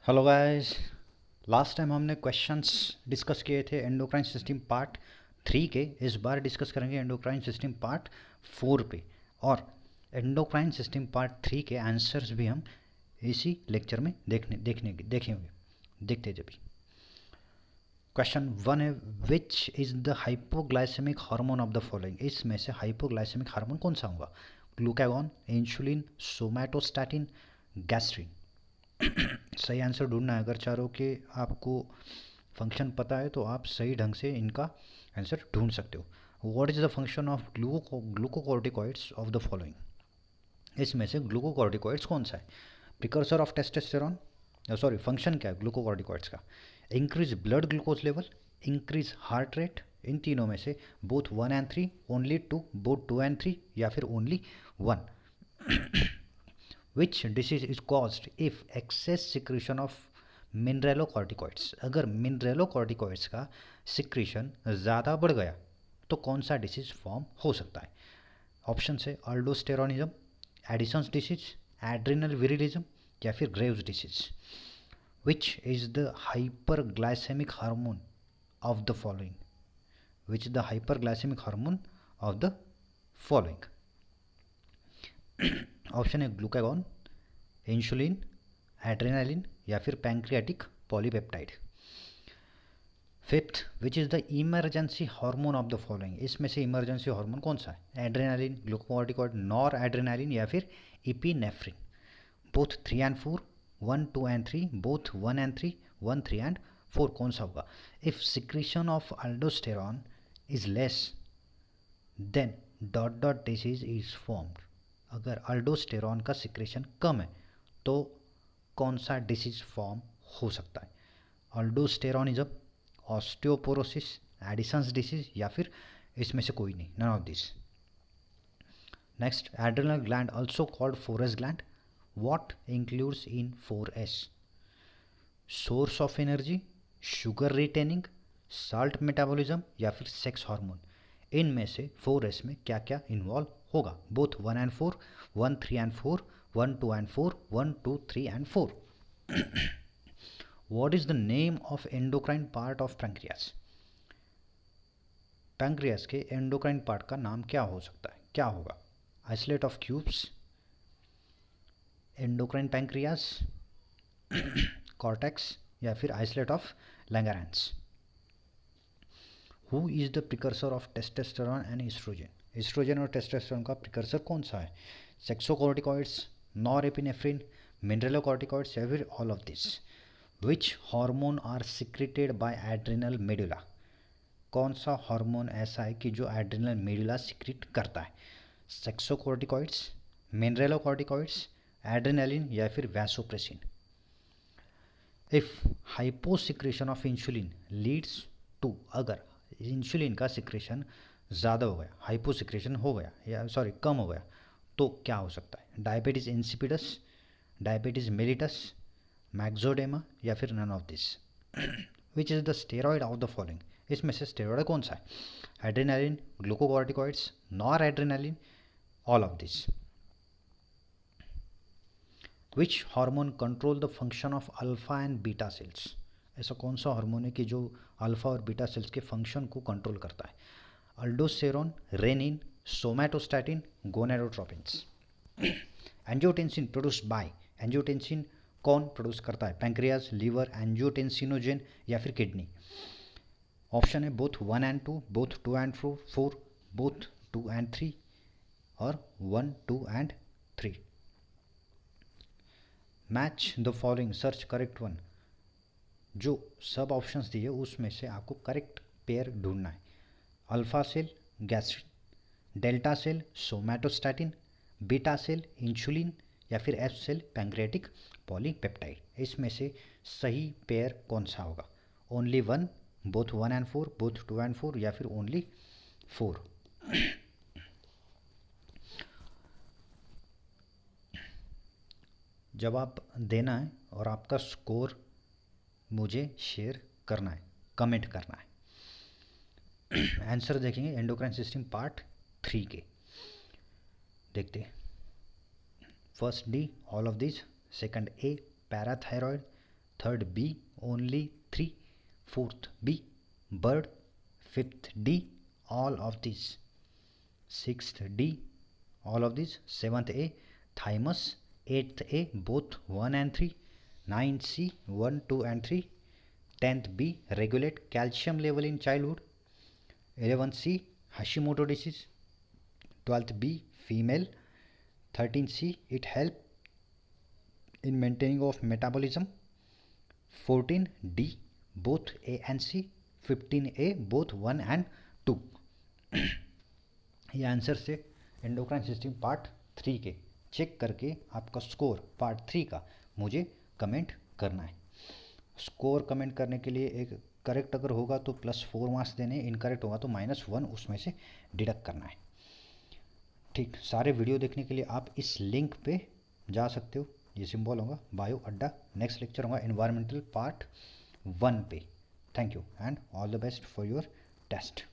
Hello guys. Last time हमने questions discuss किए थे एंडोक्राइन सिस्टम पार्ट 3 के। इस बार डिस्कस करेंगे एंडोक्राइन सिस्टम पार्ट 4 पे। और एंडोक्राइन सिस्टम पार्ट 3 के आंसर्स भी हम इसी लेक्चर में देखेंगे। देखते जब क्वेश्चन 1 है, which is the hypoglycemic hormone of the following. इसमें से हाइपोग्लाइसेमिक हार्मोन कौन सा होगा? Glucagon, insulin, somatostatin, gastrin. सही आंसर ढूंढना है। अगर चारों के आपको फंक्शन पता है तो आप सही ढंग से इनका आंसर ढूंढ सकते हो। What is the function of glucocorticoids of the following. इसमें से ग्लूकोकॉर्टिकॉइड्स कौन सा है? Precursor of testosterone, sorry function क्या है ग्लूकोकॉर्टिकॉइड्स का? Increase blood glucose level, increase heart rate. इन तीनों में से both 1 and 3, only 2, both 2 and 3, या फिर only 1। Which disease is caused if excess secretion of mineralocorticoids. अगर मिनरेलोकॉर्टिकॉइड्स का सिक्रीशन ज़्यादा बढ़ गया तो कौन सा डिसीज फॉर्म हो सकता है? ऑप्शन है अल्डोस्टेरोनिज्म, एडिसन्स डिसीज, एड्रिनल विरिलिज्म, या फिर Graves disease. Which is the hyperglycaemic hormone of the following? Which is the hyperglycaemic hormone of the following? Option है ग्लूकागॉन, इंसुलिन, एड्रेनालिन, या फिर pancreatic polypeptide. Fifth, which is the emergency hormone of the following. इसमें से emergency hormone कौन सा है? Adrenaline, glucocorticoid, nor adrenaline, या फिर epinephrine. Both 3 and 4, 1, 2 and 3, both 1 and 3, 1, 3 and 4, कौन सा होगा? If secretion of aldosterone is less than dot dot disease is formed. अगर अल्डोस्टेरॉन का सिक्रेशन कम है तो कौन सा डिसीज फॉर्म हो सकता है? अल्डोस्टेरोनिज्म, ऑस्टियोपोरोसिस, एडिसन्स डिसीज, या फिर इसमें से कोई नहीं, none of this. Next, adrenal gland also called 4S gland. What includes in 4S? Source of energy, sugar retaining, salt metabolism, या फिर सेक्स हार्मोन। इनमें से 4S में क्या क्या इन्वॉल्व होगा? Both 1 and 4, 1, 3 and 4, 1, 2 and 4, 1, 2, 3 and 4। What is the name of endocrine part of pancreas? Pancreas के endocrine part का नाम क्या हो सकता है? क्या होगा? Isolate of cubes, endocrine pancreas, cortex, या फिर isolate of Langerhans. Who is the precursor of testosterone and estrogen? Estrogen और टेस्टोस्टेरोन का प्रिकर्सर कौन सा है? सेक्सोकॉर्टिकॉइड्स, नॉरएपिनेफ्रिन, मिनरलोकॉर्टिकॉइड्स, या फिर all of this. Which hormone are secreted by adrenal medulla? कौन सा हार्मोन ऐसा है कि जो एड्रिनल मेडुला सिक्रेट करता है? सेक्सोकॉर्टिकॉइड्स, मिनरलोकॉर्टिकॉइड्स, एड्रेनालिन, या फिर vasopressin. If hyposecretion of insulin leads to, अगर इंसुलिन का सिक्रेशन ज़्यादा हो गया, हाइपोसिक्रेशन हो गया, या सॉरी कम हो गया, तो क्या हो सकता है? Diabetes insipidus, diabetes mellitus, myxoedema, या फिर none of this. Which is the steroid of the following? इसमें से स्टेरॉयड कौन सा है? Adrenaline, glucocorticoids, nor adrenaline, all of this. Which hormone control the function of alpha and beta cells? ऐसा कौन सा हार्मोन है कि जो अल्फा और बीटा सेल्स के फंक्शन को कंट्रोल करता है? Aldosterone, renin, somatostatin, gonadotropins. Angiotensin produced by, angiotensin कौन प्रोड्यूस करता है? पैंक्रियाज, लीवर, एंजियोटेंसिनोजेन, या फिर किडनी। ऑप्शन है both 1 and 2, both 2 and 4, both 2 and 3, और 1, 2 and 3। Match the following, search correct one. जो सब ऑप्शंस दिए उसमें से आपको करेक्ट पेयर ढूंढना है। Alpha cell gastrin, delta cell somatostatin, beta cell insulin, या फिर एफ सेल पैंक्रियाटिक पॉलीपेप्टाइड। इसमें से सही पेयर कौन सा होगा? Only 1, both 1 and 4, both 2 and 4, या फिर ओनली 4। जब आप देना है और आपका स्कोर मुझे शेयर करना है, कमेंट करना है। आंसर देखेंगे एंडोक्राइन सिस्टम पार्ट 3 के। देखते हैं। First D all of this, second A parathyroid, third B only 3, fourth B bird, fifth D all of this, sixth D all of these, seventh A thymus, eighth A both 1 and 3, 9th C 1, 2 and 3, 10th B regulate calcium level in childhood, 11th C Hashimoto disease, 12th B female, 13th C it help in maintaining of metabolism, 14 D both A and C, 15 A both 1 and 2. ये answer से endocrine system part 3 के check करके आपका score part 3 का मुझे comment करना है। Score comment करने के लिए एक करेक्ट अगर होगा तो +4 मार्क्स देने, इनकरेक्ट होगा तो -1 उसमें से डिडक्ट करना है। ठीक, सारे वीडियो देखने के लिए आप इस लिंक पे जा सकते हो, ये सिंबल होगा बायो अड्डा। नेक्स्ट लेक्चर होगा एनवायरमेंटल पार्ट 1 पे। Thank you and all the best for your test.